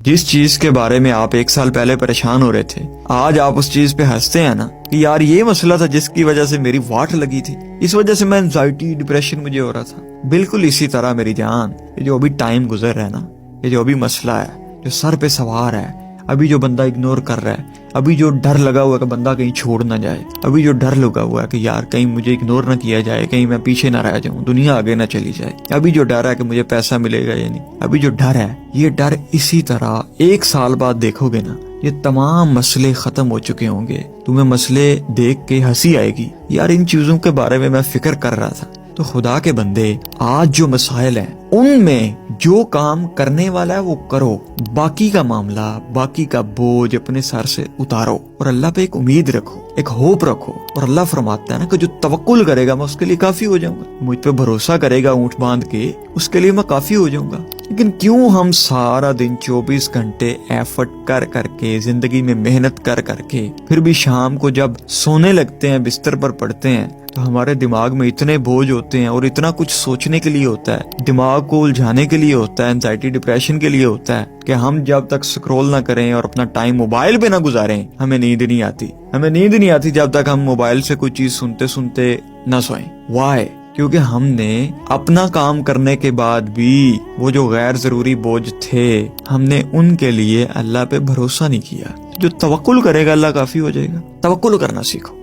جس چیز کے بارے میں آپ 1 سال پہلے پریشان ہو رہے تھے، آج آپ اس چیز پہ ہنستے ہیں نا کہ یار یہ مسئلہ تھا جس کی وجہ سے میری واٹ لگی تھی، اس وجہ سے میں انزائٹی ڈپریشن مجھے ہو رہا تھا۔ بالکل اسی طرح میری جان، یہ جو ابھی ٹائم گزر رہا ہے نا، یہ جو ابھی مسئلہ ہے جو سر پہ سوار ہے، ابھی جو بندہ اگنور کر رہا ہے، ابھی جو ڈر لگا ہوا ہے کہ بندہ کہیں چھوڑ نہ جائے، ابھی جو ڈر لگا ہوا ہے کہ یار کہیں مجھے اگنور نہ کیا جائے، کہیں میں پیچھے نہ رہ جاؤں، دنیا آگے نہ چلی جائے، ابھی جو ڈر ہے کہ مجھے پیسہ ملے گا یا نہیں، ابھی جو ڈر ہے، یہ ڈر اسی طرح 1 سال بعد دیکھو گے نا، یہ تمام مسئلے ختم ہو چکے ہوں گے۔ تمہیں مسئلے دیکھ کے ہنسی آئے گی، یار ان چیزوں کے بارے میں فکر کر رہا تھا۔ تو خدا کے بندے، آج جو مسائل ہیں ان میں جو کام کرنے والا ہے وہ کرو، باقی کا معاملہ، باقی کا بوجھ اپنے سر سے اتارو اور اللہ پہ ایک امید رکھو، ایک ہوپ رکھو۔ اور اللہ فرماتا ہے نا کہ جو توکل کرے گا میں اس کے لیے کافی ہو جاؤں گا، مجھ پہ بھروسہ کرے گا اونٹ باندھ کے، اس کے لیے میں کافی ہو جاؤں گا۔ لیکن کیوں ہم سارا دن 24 گھنٹے ایفرٹ کر کے، زندگی میں محنت کر کے، پھر بھی شام کو جب سونے لگتے ہیں، بستر پر پڑتے ہیں، تو ہمارے دماغ میں اتنے بوجھ ہوتے ہیں اور اتنا کچھ سوچنے کے لیے ہوتا ہے، دماغ کو الجھانے کے لیے ہوتا ہے، انزائٹی ڈپریشن کے لیے ہوتا ہے کہ ہم جب تک سکرول نہ کریں اور اپنا ٹائم موبائل پہ نہ گزاریں، ہمیں نیند نہیں آتی۔ ہمیں نیند نہیں آتی جب تک ہم موبائل سے کوئی چیز سنتے سنتے نہ سوئیں۔ وائی؟ کیونکہ ہم نے اپنا کام کرنے کے بعد بھی وہ جو غیر ضروری بوجھ تھے، ہم نے ان کے لیے اللہ پہ بھروسہ نہیں کیا۔ جو توکل کرے گا اللہ کافی ہو جائے گا۔ توکل کرنا سیکھو۔